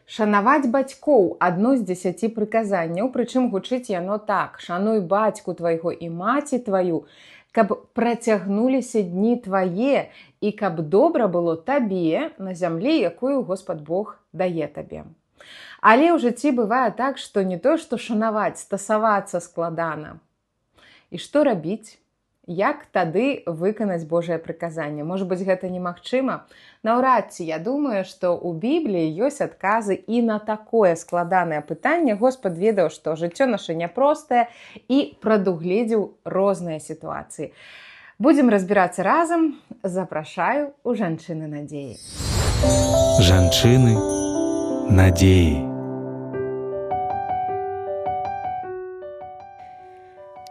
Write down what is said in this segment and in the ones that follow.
Шанаваць бацькоў – адно з 10 прыказанняў, прычым гучыць яно так: «Шануй бацьку твайго і маці тваю, каб працягнуліся дні твае і каб добра было табе на зямлі, якую Господ Бог дае табе». Але ў жыцці бывае так, што не то, што шанаваць, стасавацца складана. І што рабіць? Як тады выканаць Божае прыказанне? Можа быць, гэта немагчыма? Наўрад ці. Я думаю, што ў Бібліі ёсць адказы і на такое складанае пытанне. Господ ведаў, што жыццё наша няпростае і прадугледзеў розныя сітуацыі. Будзем разбірацца разам. Запрашаю ў жанчыны надзеі. Жанчыны надзеі.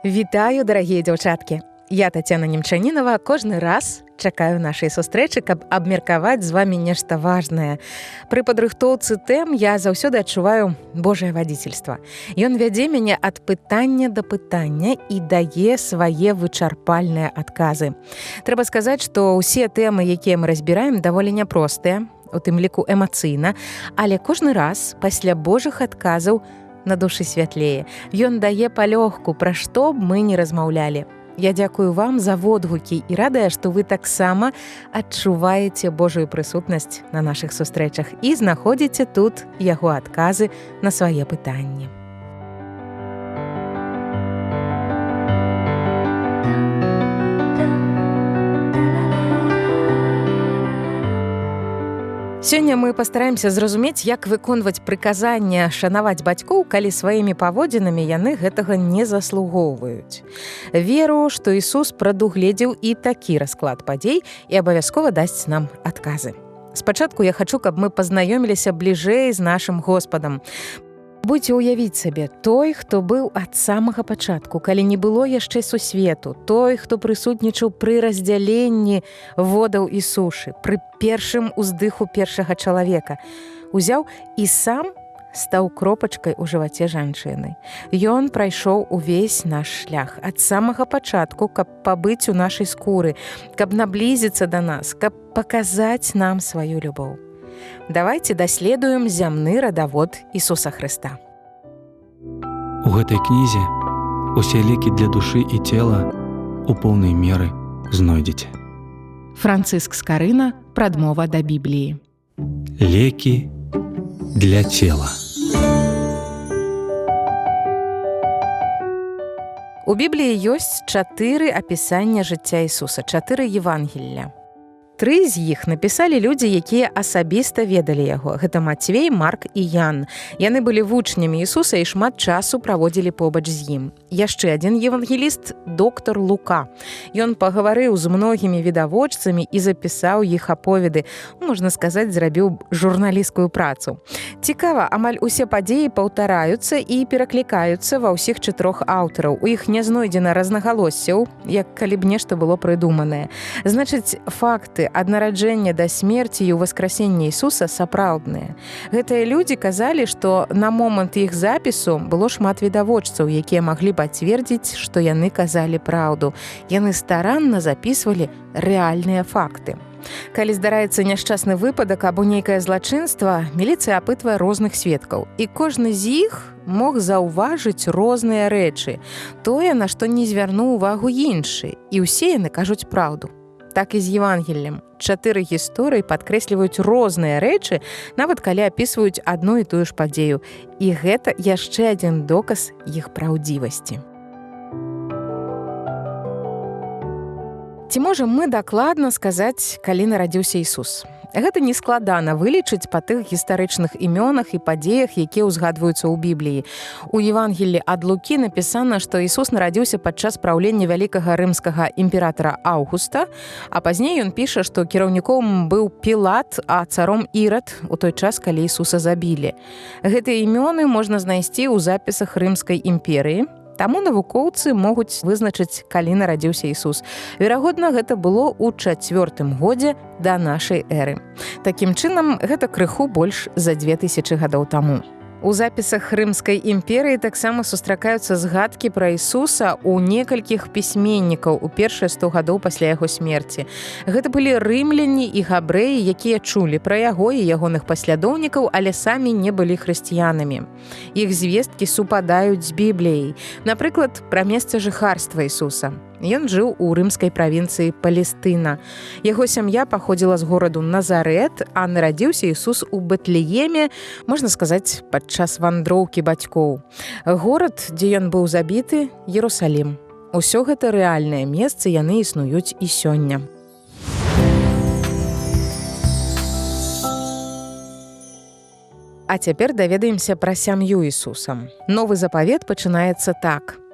Вітаю, дарагія дзяўчаткі! Я, Тацяна Немчанінова, кожны раз чакаю нашай сустрэчы, каб абмеркаваць з вамі нешта важнае. Пры падрыхтоўцы тэм я заўсёды адчуваю Божае вадзіцельства. Ён вядзе мяне ад пытання да пытання і дае свае вычарпальныя адказы. Трэба сказаць, што ўсе тэмы, якія мы разбіраем, даволі няпростыя, у тым ліку эмацыйна, але кожны раз пасля Божых адказаў на душы святлее. Ён дае палёгку, пра што б мы не размаўлялі. Я дзякую вам за водгукі і радая, што вы таксама адчуваеце Божую прысутнасць на нашых сустрэчах і знаходзіце тут яго адказы на свае пытанні. Сёння мы пастараемся зразумець, як выконваць прыказанне шанаваць бацькоў, калі сваімі паводзінамі яны гэтага не заслугоўваюць. Веру, што Ісус прадугледзеў і такі расклад падзей і абавязкова дасць нам адказы. Спачатку я хачу, каб мы пазнаёміліся бліжэй з нашым Господам. Будзьце ўявіць сабе, той, хто быў ад самага пачатку, калі не было яшчэ сусвету, той, хто прысутнічаў пры раздзяленні водаў і сушы, пры першым уздыху першага чалавека, узяў і сам стаў кропачкай у жываце жанчыны. Ён прайшоў увесь наш шлях ад самага пачатку, каб пабыць у нашай скуры, каб наблізіцца да нас, каб паказаць нам сваю любоў. Давайце даследуем зямны радавод Ісуса Хрыста. У гэтай кнізе усе лекі для душы і цела у поўнай меры знойдзеце. Францыск Скарына. Прадмова да Бібліі. Лекі для цела. У Бібліі ёсць 4 апісання жыцця Ісуса, 4 Евангелля. 3 з іх напісалі людзі, якія асабіста ведалі яго. Гэта Мацвей, Марк і Ян. Яны былі вучнямі Ісуса і шмат часу праводзілі побач з ім. Яшчэ адзін евангеліст – доктар Лука. Ён пагаварыў з многімі відавочцамі і запісаў іх аповеды. Можна сказаць, зрабіў журналісцкую працу. Цікава, амаль усе падзеі паўтараюцца і пераклікаюцца ва ўсіх 4 аўтараў. У іх не знойдзена рознагалоссяў, як калі б нешта было прыдуманае. Значыць, факты ад нараджэння да смерці і ўваскрасення Ісуса сапраўдныя. Гэтыя людзі казалі, што на момант іх запісу было шмат відавочцаў, якія маглі пацвердзіць, што яны казалі праўду. Яны старанна запісвалі рэальныя факты. Калі здараецца няшчасны выпадак або нейкае злачынства, міліцыя апытвае розных сведкаў. І кожны з іх мог заўважыць розныя рэчы. Тое, на што не звярнуў увагу іншы. І ўсе яны кажуць праўду. Так і з Евангеллем. 4 гісторыі падкрэсліваюць розныя рэчы, нават калі апісваюць адну і тую ж падзею. І гэта яшчэ адзін доказ іх праўдзівасці. Ці можам мы дакладна сказаць, калі нарадзіўся Ісус? Гэта не складана вылічыць па тых гістарычных імёнах і падзеях, якія ўзгадваюцца ў Бібліі. У Евангеллі ад Лукі напісана, што Ісус нарадзіўся падчас праўлення вялікага рымскага імператара Аўгуста, а пазней ён піша, што кіраўніком быў Пілат, а царом Ірад у той час, калі Ісуса забілі. Гэтыя імёны можна знайсці ў запісах Рымскай імперыі. Таму навукоўцы могуць вызначыць, калі нарадзіўся Ісус. Верагодна, гэта было ў 4 годзе да нашай эры. Такім чынам, гэта крыху больш за 2000 гадоў таму. У запісах рымскай імперыі таксама сустракаюцца згадкі пра Ісуса ў некалькіх пісьменнікаў у першыя 100 гадоў пасля яго смерці. Гэта былі рымляне і габрэі, якія чулі пра яго і ягоных паслядоўнікаў, але самі не былі хрысціянамі. Іх звесткі супадаюць з Бібліяй. Напрыклад, пра месца жыхарства Ісуса. Ён жыў у рымскай правінцыі Палестына. Яго сям'я паходзіла з гораду Назарэт, а нарадзіўся Ісус у Бэтлееме, можна сказаць, падчас вандроўкі бацькоў. Горад, дзе ён быў забіты, Ерусалім. Усё гэта рэальныя месцы, яны існуюць і сёння. А цяпер даведаемся пра сям'ю Ісуса. Новы запавет пачынаецца так.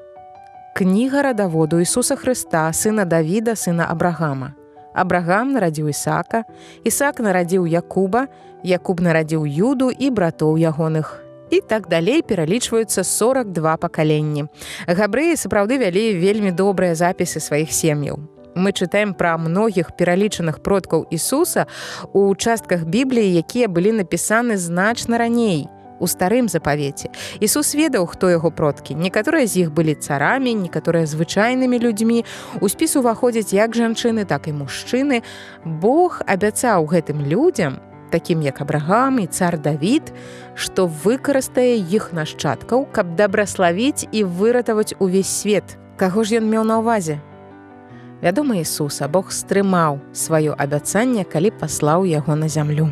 Кніга радаводу Ісуса Хрыста, сына Давіда, сына Абрагама. Абрагам нарадзіў Ісаака, Ісаак нарадзіў Якуба, Якуб нарадзіў Юду і братоў ягоных. І так далей пералічваюцца 42 пакаленні. Габрэі сапраўды вялі вельмі добрыя запісы сваіх сем'яў. Мы чытаем пра многіх пералічаных продкаў Ісуса у частках Бібліі, якія былі напісаны значна раней, у старым запавеце. Ісус ведаў, хто яго продкі. Некаторыя з іх былі царамі, некаторыя звычайнымі людзьмі. У спіс уваходзяць як жанчыны, так і мужчыны. Бог абяцаў гэтым людзям, такім як Абрагам і цар Давід, што выкарыстае іх нашчадкаў, каб дабраславіць і выратаваць увесь свет. Каго ж ён меў на ўвазе? Вядома, Ісуса. Бог стрымаў сваё абяцанне, калі паслаў яго на зямлю.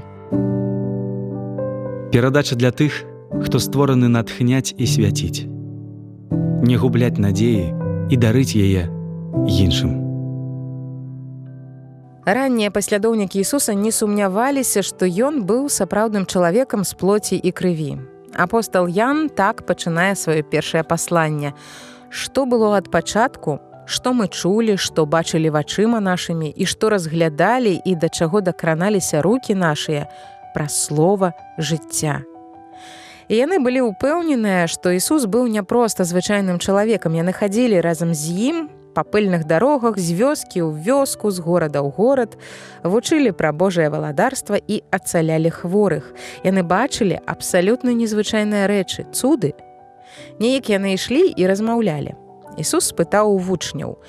Перадача для тых, хто створаны натхняць і свяціць. Не губляць надзеі і дарыць яе іншым. Раннія паслядоўнікі Ісуса не сумняваліся, што ён быў сапраўдным чалавекам з плоці і крыві. Апостал Ян так пачынае сваё першае пасланне. Што было ад пачатку, што мы чулі, што бачылі вачыма нашымі і што разглядалі і да чаго дакраналіся рукі нашыя, пра слова жыцця. І яны былі ўпэўненыя, што Ісус быў не проста звычайным чалавекам. Яны хадзілі разам з ім па пыльных дарогах, з вёскі ў вёску, з горада ў горад, вучылі пра Божае валадарства і ацалялі хворых. Яны бачылі абсалютна незвычайныя рэчы, цуды. Неяк яны ішлі і размаўлялі. Ісус спытаў у вучняў: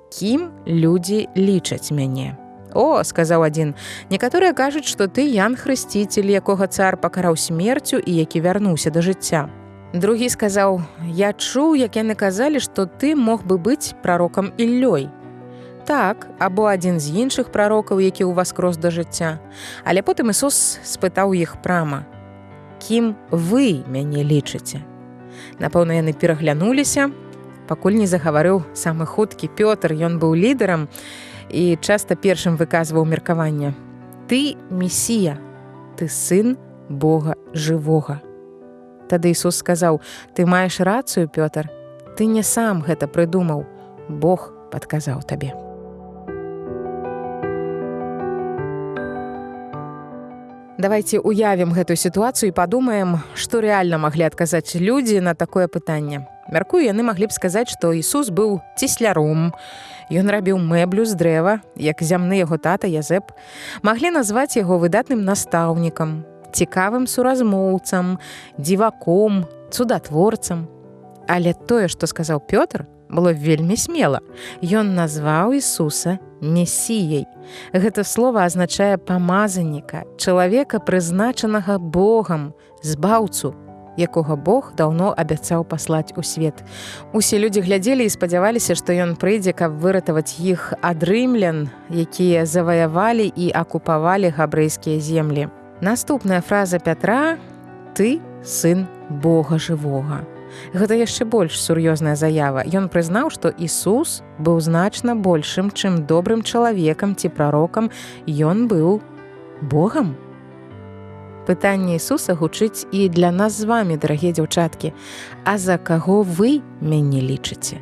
«Кім людзі лічаць мяне?» «О, — сказаў адзін, — некаторыя кажуць, што ты Ян Хрысціцель, якога цар пакараў смерцю і які вярнуўся да жыцця». Другі сказаў: «Я чуў, як яны казалі, што ты мог бы быць прарокам Іллёй». «Так, або адзін з іншых прарокаў, які ўваскрос да жыцця». Але потым Ісус спытаў іх прама: «Кім вы мяне лічыце?» Напэўна, яны пераглянуліся, пакуль не загаварыў самы хуткі Пётр, ён быў лідарам і часта першым выказваў меркаванне: «Ты Месія, ты сын Бога жывога». Тады Ісус сказаў: «Ты маеш рацыю, Пётр, ты не сам гэта прыдумаў, Бог падказаў табе». Давайце уявім гэтую сітуацыю і падумаем, што рэальна маглі адказаць людзі на такое пытанне. Мяркую, яны маглі б сказаць, што Ісус быў цесляром, ён рабіў мэблю з дрэва, як зямны яго тата Язэп. Маглі назваць яго выдатным настаўнікам, цікавым суразмоўцам, дзіваком, цудатворцам. Але тое, што сказаў Пётр, было вельмі смела. Ён назваў Ісуса Месіяй. Гэта слова азначае памазанніка, чалавека, прызначанага Богам, збаўцу, якога Бог даўно абяцаў паслаць у свет. Усе людзі глядзелі і спадзяваліся, што ён прыйдзе, каб выратаваць іх ад рымлян, якія заваявалі і акупавалі габрэйскія землі. Наступная фраза Пятра: «Ты сын Бога жывога». Гэта яшчэ больш сур'ёзная заява. Ён прызнаў, што Ісус быў значна большым, чым добрым чалавекам ці прарокам. Ён быў Богам. Пытанне Ісуса гучыць і для нас з вамі, дарагія дзяўчаткі. А за каго вы мяне лічыце?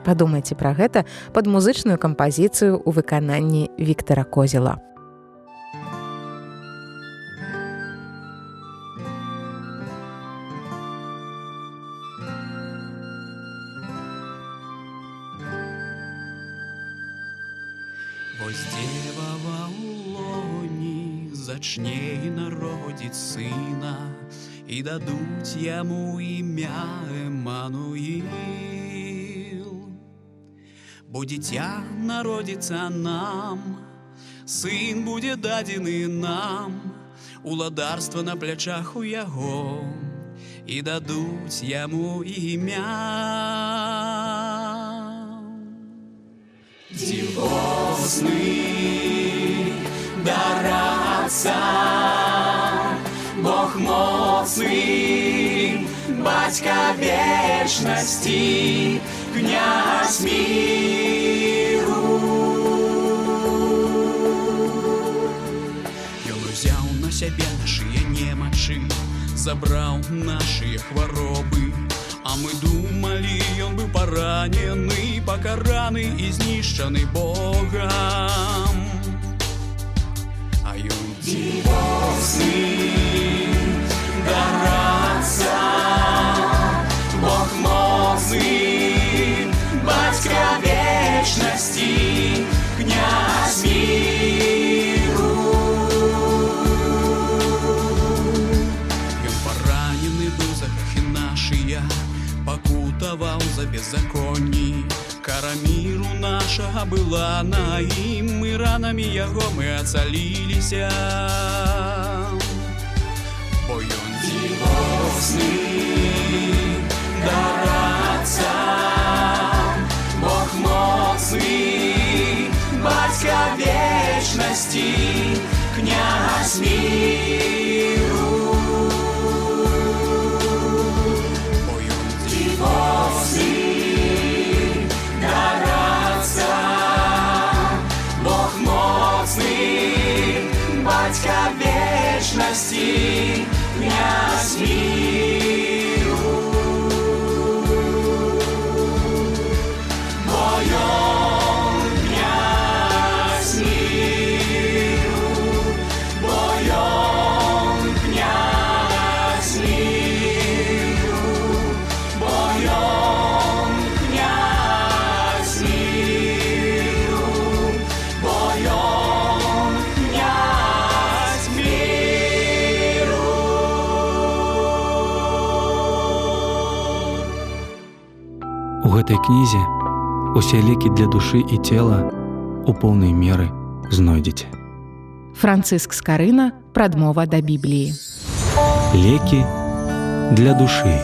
Падумайце пра гэта пад музычную кампазіцыю ў выкананні Віктара Козела. Вось дева ва ўлоні зачне і народзіць сына, і дадуть яму ім'я Еммануїл. Бо дитя народиться нам, сын буде дадений нам, уладарство на плечах у яго, і дадуть яму ім'я. Дивозный дар Отца, Бог моцный, Батька вечности, князь миру. Ён узяў на сябе нашыя немачы, забраў нашыя хваробы, а мы думали, ён быў паранены, пакараны і знішчаны Богам. А ён дивозный дар Отца, Бог моцный, Батька вечности, князь миру. Ён паранены быў за грехи нашыя, пакутаваў за беззаконні, кара міру нашага была на ім, і ранамі яго мы ацаліліся. Бо ён дивозный дар Отца, Бог моцный, Батька вечности, князь миру. Бо ён дивозный дар Отца, Бог моцный, Батька вечности, князь миру. Бо ён князь миру, бо ён князь миру, бо ён князь миру, бо ён князь миру. У гэтай кнізе усе лекі для душы і цела у поўнай меры знойдзеце. Францыск Скарына, прадмова да Бібліі. Лекі для душы.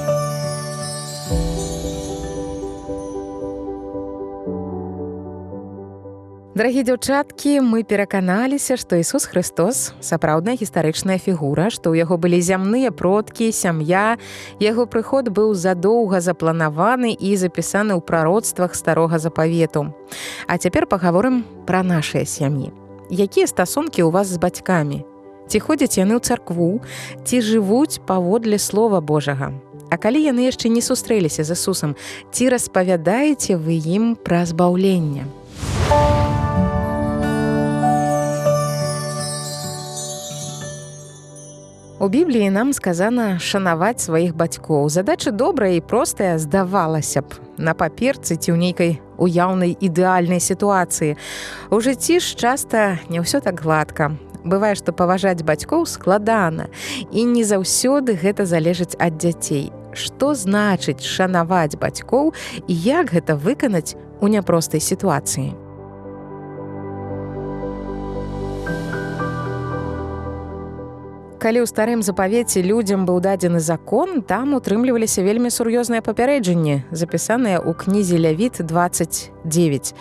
Дарагі дзяўчаткі, мы пераканаліся, што Ісус Христос – сапраўдная гістарычная фігура, што ў яго былі зямныя продкі, сям'я. Яго прыход быў задоўга запланаваны і запісаны ў прароцтвах Старога Запавету. А цяпер пагаворым пра нашыя сям'і. Якія стасункі ў вас з бацькамі? Ці ходзяць яны ў царкву, ці жывуць паводле Слова Божага? А калі яны яшчэ не сустрэліся з Ісусам, ці распавядаеце вы ім пра збаўленне? У Бібліі нам сказана шанаваць сваіх бацькоў. Задача добрая і простая, здавалася б, на паперцы ці ў нейкай уяўнай ідэальнай сітуацыі. У жыцці ж часта не ўсё так гладка. Бывае, што паважаць бацькоў складана, і не заўсёды гэта залежыць ад дзяцей. Што значыць шанаваць бацькоў і як гэта выканаць у няпростай сітуацыі? Калі ў старым запавеце людзям быў дадзены закон, там утрымліваліся вельмі сур'ёзныя папярэджанні, запісаныя ў кнізе Лявіт 29.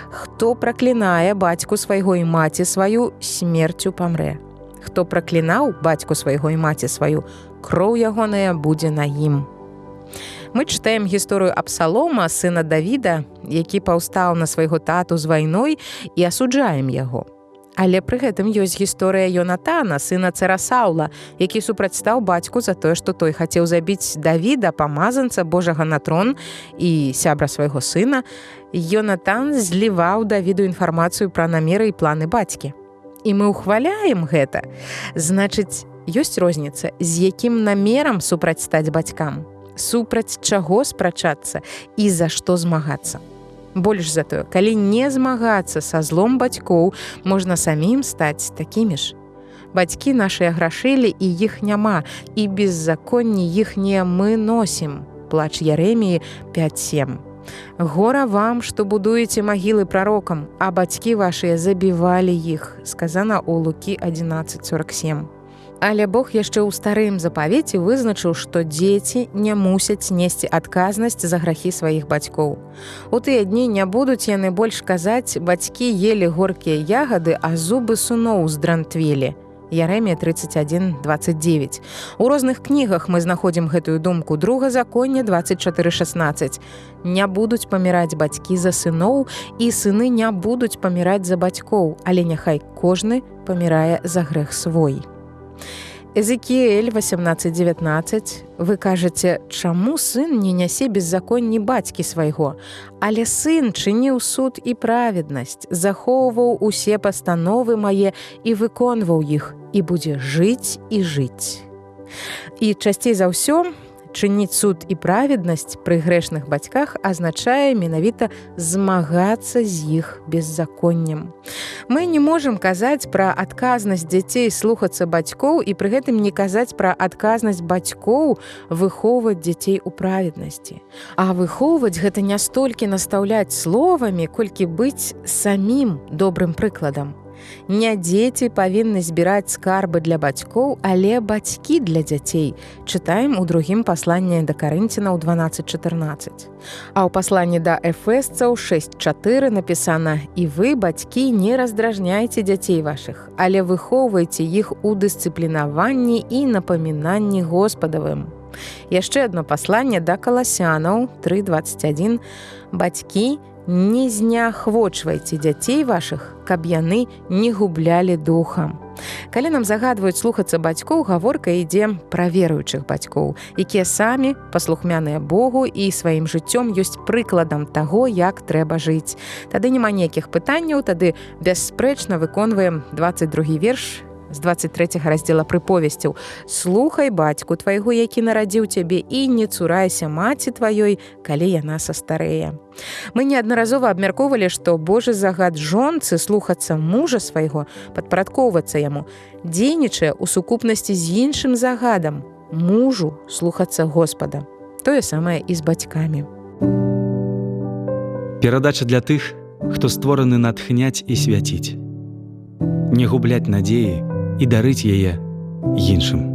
Хто праклінае бацьку свайго і маці сваю, смерцю памрэ. Хто праклінаў бацьку свайго і маці сваю, кроў ягоная будзе на ім. Мы чытаем гісторыю Абсалома, сына Давіда, які паўстаў на свайго тату з вайной, і асуджаем яго. Але пры гэтым ёсць гісторыя Йонатана, сына цара Саула, які супрацьстаў бацьку за тое, што той хацеў забіць Давіда, памазанца Божага на трон і сябра свайго сына. Йонатан зліваў Давіду інфармацыю пра намеры і планы бацькі. І мы ўхваляем гэта. Значыць, ёсць розніца, з якім намерам супрацьстаць бацькам, супраць чаго спрачацца і за што змагацца. Больш за тое, калі не змагацца са злом бацькоў, можна самім стаць такімі ж. Бацькі нашыя грашылі, і іх няма, і беззаконні іхнія мы носім. Плач Яреміі 5:7. Гора вам, што будуеце магілы прарокам, а бацькі вашыя забівалі іх, сказана ў Лукі 11:47. Але Бог яшчэ ў старым запавеце вызначыў, што дзеці не мусяць несці адказнасць за грахі сваіх бацькоў. У тыя дні не будуць яны больш казаць: бацькі елі горкія ягады, а зубы сыноў здрантвелі. Яремія 31:29. У розных кнігах мы знаходзім гэтую думку. Другазаконне 24:16. Не будуць паміраць бацькі за сыноў, і сыны не будуць паміраць за бацькоў, але няхай кожны памірае за грэх свой. Эзекіэль 18:19. Вы кажаце, чаму сын не нясе беззаконні бацькі свайго? Але сын чыніў суд і праведнасць, захоўваў усе пастановы мае і выконваў іх, і будзе жыць і жыць. І часцей за ўсё чыніць суд і праведнасць пры грэшных бацьках азначае менавіта змагацца з іх беззаконнем. Мы не можам казаць пра адказнасць дзяцей слухацца бацькоў і пры гэтым не казаць пра адказнасць бацькоў выхоўваць дзяцей у праведнасці. А выхоўваць гэта не столькі настаўляць словамі, колькі быць самім добрым прыкладам. Не дзеці павінны збіраць скарбы для бацькоў, але бацькі для дзяцей. Чытаем у другім пасланні да Карынцінаў 12:14. А ў пасланні да Эфесцаў 6:4 напісана: «І вы, бацькі, не раздражняйце дзяцей вашых, але выхоўвайце іх у дысцыплінаванні і напамінанні Господавым». Яшчэ адно пасланне да Каласянаў 3:21. «Бацькі, не зняхвочвайце дзяцей вашых, каб яны не гублялі духам». Калі нам загадваюць слухацца бацькоў, гаворка ідзе пра веруючых бацькоў, якія самі паслухмяныя Богу і сваім жыццём ёсць прыкладам таго, як трэба жыць. Тады няма ніякіх пытанняў, тады бясспрэчна выконваем 22 верш з 23 раздзела прыповесцяў. «Слухай бацьку твайго, які нарадзіў цябе, і не цурайся маці тваёй, калі яна састарэе». Мы неаднаразова абмяркоўвалі, што Божы загад жонцы слухацца мужа свайго, падпарадкоўвацца яму, дзейнічае ў сукупнасці з іншым загадам – мужу слухацца Господа. Тое самае і з бацькамі. Перадача для тых, хто створаны натхняць і свяціць. Не губляць надзеі і дарыць яе іншым.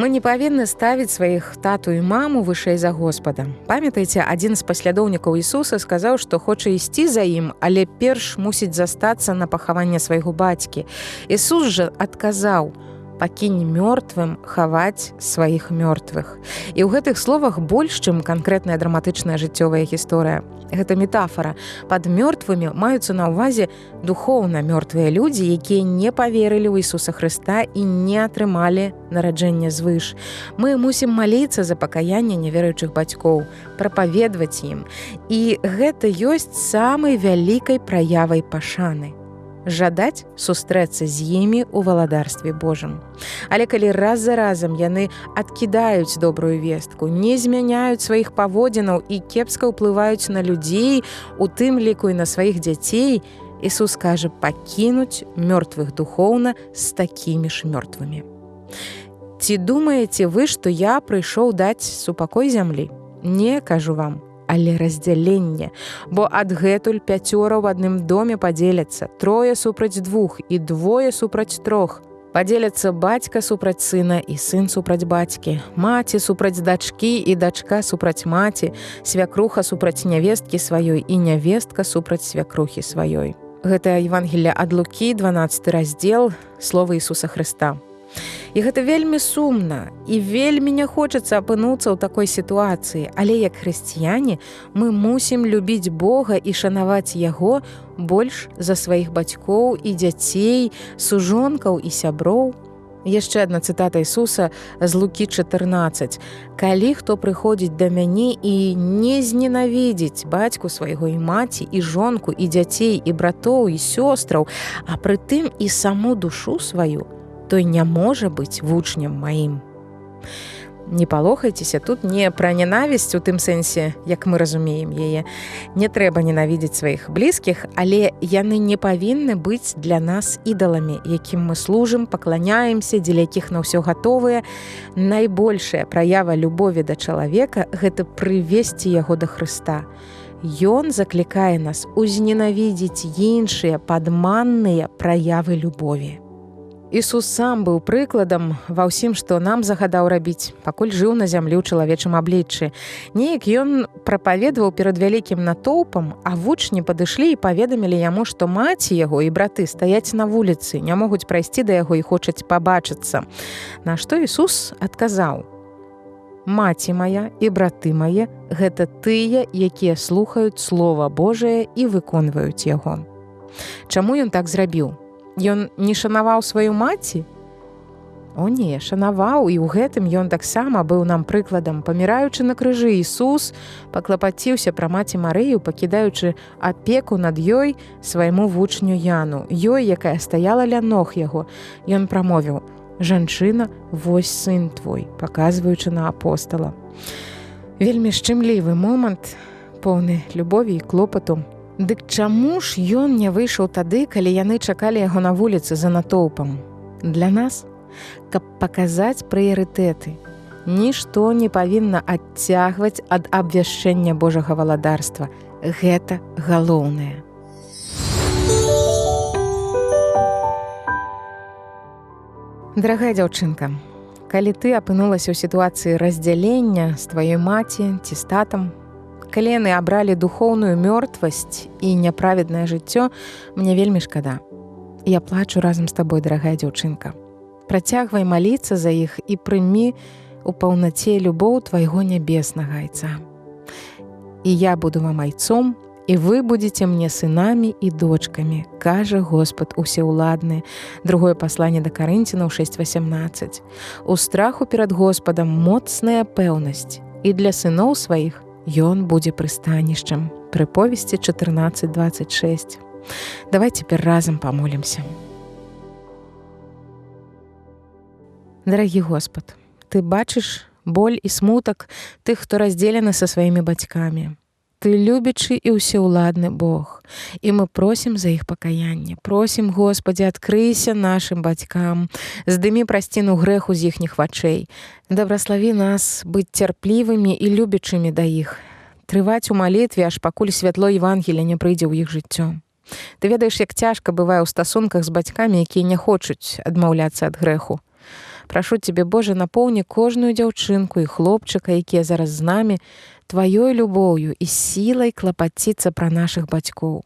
Мы не павінны ставіць сваіх тату і маму вышэй за Господа. Памятаеце, адзін з паслядоўнікаў Ісуса сказаў, што хоча ісці за ім, але перш мусіць застацца на пахаванне свайго бацькі. Ісус жа адказаў: «Пакінь мёртвым хаваць сваіх мёртвых». І ў гэтых словах больш, чым канкрэтная драматычная жыццёвая гісторыя. Гэта метафора. Пад мёртвымі маюцца на ўвазе духоўна мёртвыя людзі, якія не паверылі ў Ісуса Хрыста і не атрымалі нараджэння звыш. Мы мусім маліцца за пакаянне неверуючых бацькоў, прапаведваць ім. І гэта ёсць самай вялікай праявай пашаны. Жадаць сустрэцца з імі ў валадарстве Божым. Але калі раз за разам яны адкідаюць добрую вестку, не змяняюць сваіх паводзінаў і кепска ўплываюць на людзей, у тым ліку і на сваіх дзяцей, Ісус кажа пакінуць мёртвых духоўна з такімі ж мёртвымі. Ці думаеце вы, што я прыйшоў даць супакой зямлі? Не, кажу вам, але раздзяленне, бо адгэтуль 5 ў адным доме падзеляцца, 3 супраць 2 і 2 супраць 3. Падзеляцца бацька супраць сына і сын супраць бацькі, маці супраць дачкі і дачка супраць маці, свякруха супраць нявесткі сваёй і нявестка супраць свякрухі сваёй. Гэта Евангелие ад Лукі, 12 раздзел, словы Ісуса Хрыста. І гэта вельмі сумна, і вельмі не хочацца апынуцца ў такой сітуацыі, але як хрысціяне мы мусім любіць Бога і шанаваць Яго больш за сваіх бацькоў і дзяцей, сужонкаў і сяброў. Яшчэ адна цытата Ісуса з Лукі 14. «Калі хто прыходзіць да мяне і не зненавідзіць бацьку свайго і маці, і жонку, і дзяцей, і братоў, і сёстраў, а прытым і саму душу сваю, той не можа быць вучнем маім». Не палохайцеся, тут не пра нянавісць у тым сэнсе, як мы разумеем яе. Не трэба ненавідзець сваіх блізкіх, але яны не павінны быць для нас ідаламі, якім мы служым, пакланяемся, дзеля якіх на ўсё гатовыя. Найбольшая праява любові да чалавека – гэта прывесці яго да Хрыста. Ён заклікае нас узненавідзець іншыя падманныя праявы любові. Ісус сам быў прыкладам ва ўсім, што нам загадаў рабіць, пакуль жыў на зямлі ў чалавечым абліччы. Неяк ён прапаведаваў перад вялікім натоўпам, а вучні падышлі і паведамілі яму, што маці яго і браты стаяць на вуліцы, не могуць прайсці да яго і хочуць пабачыцца. На што Ісус адказаў: «Маці мая і браты мае – гэта тыя, якія слухаюць Слова Божае і выконваюць яго». Чаму ён так зрабіў? Ён не шанаваў сваю маці? О не, шанаваў, і ў гэтым ён таксама быў нам прыкладам. Паміраючы на крыжы, Ісус паклапаціўся пра маці Марыю, пакідаючы апеку над ёй свайму вучню Яну, ёй, якая стаяла ля ног яго. Ён прамовіў: «Жанчына, вось сын твой», паказваючы на апостала. Вельмі шчымлівы момант, поўны любові і клопату. Дык чаму ж ён не выйшаў тады, калі яны чакалі яго на вуліцы за натоўпам? Для нас, каб паказаць прыярытэты. Нішто не павінна адцягваць ад абвяшчэння Божага валадарства. Гэта галоўнае. Дарагая дзяўчынка, калі ты апынулася ў сітуацыі раздзялення з тваёй маці ці з татам, калі яны абралі духоўную мёртвасць і няправеднае жыццё, мне вельмі шкада. Я плачу разам з табой, дарагая дзяўчынка. Працягвай маліцца за іх і прымі у паўнаце любоў твайго нябеснага айца. І я буду вам айцом, і вы будзеце мне сынамі і дочкамі, кажа Господ усеўладны. Другое пасланне да Карынцінаў 6:18. У страху перад Господам моцная пэўнасць, і для сыноў сваіх ён будзе прыстанішчам. Прыповесці 14:26. Давай цяпер разам памолімся. Дарагі Господ, ты бачыш боль і смутак тых, хто раздзелены са сваімі бацькамі. Ты любячы і ўсеўладны Бог, і мы просім за іх пакаянне. Просім, Господі, адкрыйся нашым бацькам, здымі прасціну грэху з іхніх вачэй. Дабраславі нас быць цярплівымі і любячымі да іх, трываць у малітве, аж пакуль святло Евангелія не прыйдзе ў іх жыццё. Ты ведаеш, як цяжка бывае ў стасунках з бацькамі, якія не хочуць адмаўляцца ад грэху. Прашу Цябе, Божа, напоўні кожную дзяўчынку і хлопчыка, якія зараз з намі, тваёй любоўю і сілай клапаціцца пра нашых бацькоў.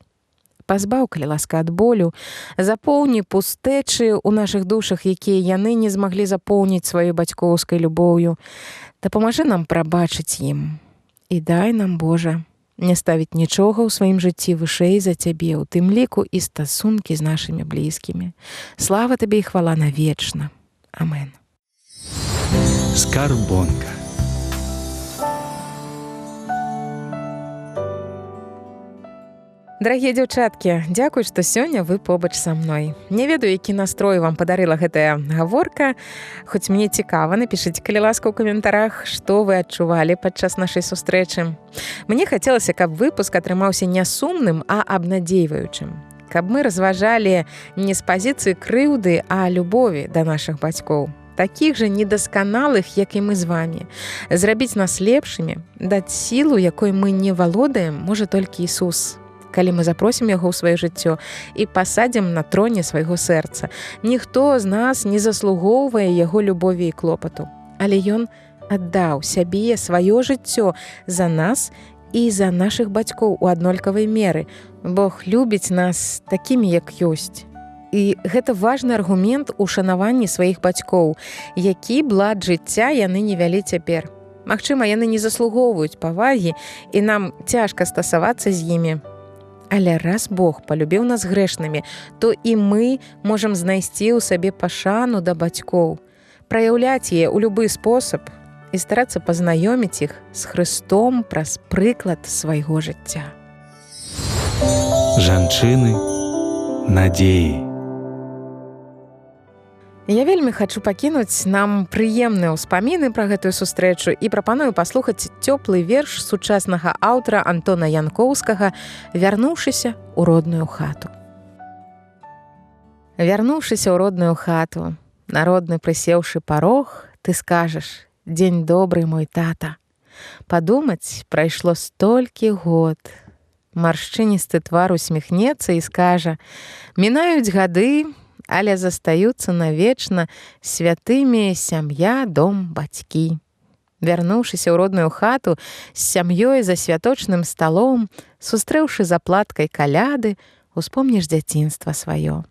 Пазбаў, калі ласка, ад болю, запоўні пустэчы ў нашых душах, якія яны не змаглі запоўніць сваёй бацькоўскай любоўю. Дапамажы нам прабачыць ім. І дай нам, Божа, не ставіць нічога ў сваім жыцці вышэй за Цябе, у тым ліку і стасункі з нашымі блізкімі. Слава Табе і хвала навечна. Амен. Скарбонка. Дарагія дзяўчаткі, дзякуй, што сёння вы побач са мной. Не ведаю, які настрой вам падарыла гэтая гаворка. Хоць мне цікава, напішыце, калі ласка, ў каментарах, што вы адчувалі падчас нашай сустрэчы. Мне хацелася, каб выпуск атрымаўся не сумным, а абнадзейваючым. Каб мы разважалі не з пазіцыі крыўды, а любові да нашых бацькоў. Такіх жа недасканалых, як і мы з вамі. Зрабіць нас лепшымі, даць сілу, якой мы не валодаем, можа толькі Ісус. Калі мы запросім яго ў сваё жыццё і пасадзім на троне свайго сэрца. Ніхто з нас не заслугоўвае яго любові і клопату. Але ён аддаў сябе, сваё жыццё за нас і за нашых бацькоў у аднолькавай меры. Бог любіць нас такімі, як ёсць. І гэта важны аргумент у шанаванні сваіх бацькоў, які блат жыцця яны не вялі цяпер. Магчыма, яны не заслугоўваюць павагі, і нам цяжка стасавацца з імі. Але раз Бог палюбіў нас грэшнымі, то і мы можам знайсці ў сабе пашану да бацькоў, праяўляць яе ў любы спосаб і старацца пазнаёміць іх з Хрыстом праз прыклад свайго жыцця. Жанчыны надзеі. Я вельмі хачу пакінуць нам прыемныя ўспаміны пра гэтую сустрэчу і прапаную паслухаць цёплы верш сучаснага аўтара Антона Янкоўскага «Вярнуўшыся ў родную хату». Вярнуўшыся ў родную хату, народны прысеўшы парог, ты скажаш: «Дзень добры, мой тата». Падумаць, прайшло столькі год. Маршчыністы твар усміхнецца і скажа: «Мінаюць гады, але застаюцца навечна святымі сям'я, дом, бацькі». Вярнуўшыся ў родную хату з сям'ёй за святочным сталом, сустрэўшы заплаткай каляды, успомніш дзяцінства сваё.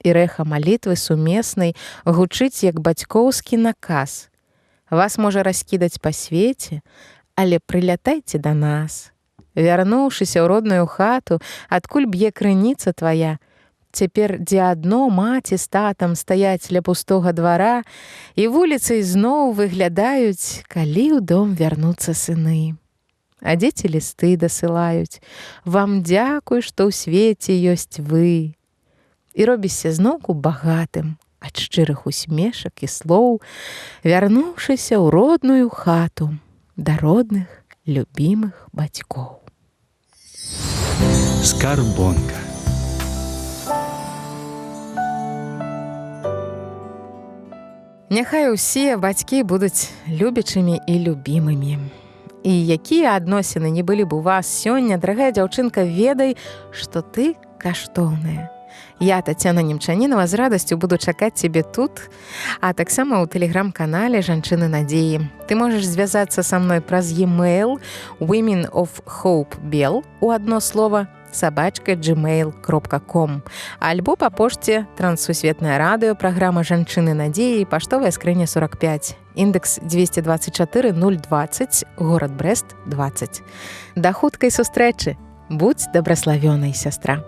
І рэха малітвы сумеснай гучыць, як бацькоўскі наказ: «Вас можа раскідаць па свеце, але прылятайце да нас». Вярнуўшыся ў родную хату, адкуль б'е крыніца твая, цяпер дзе адно маці з татам стаяць ля пустога двара, і вуліцай зноў выглядаюць, калі ў дом вярнуцца сыны. А дзеці лісты дасылаюць: «Вам дзякуй, што ў свеце ёсць вы». І робішся зноўку багатым ад шчырых усмешак і слоў, вярнуўшыся ў родную хату да родных, любімых бацькоў. Скарбонка. Няхай усе бацькі будуць любячымі і любімымі. І якія адносіны не былі б у вас сёння, дарагая дзяўчынка, ведай, што ты каштоўная. Я, Тацяна Немчанінова, з радасцю буду чакаць цябе тут, а таксама ў тэлеграм-канале «Жанчыны надзеі». Ты можаш звязацца са мной праз e-mail women of hope bell у адно слова @gmail.com альбо па пошце Транссусветнае радыё, праграма «Жанчыны надзеі», паштовая скрыня 45, індекс 224 020, горад Брэст 20. Да хуткай сустрэчы. Будзь дабраславёнай, сястра.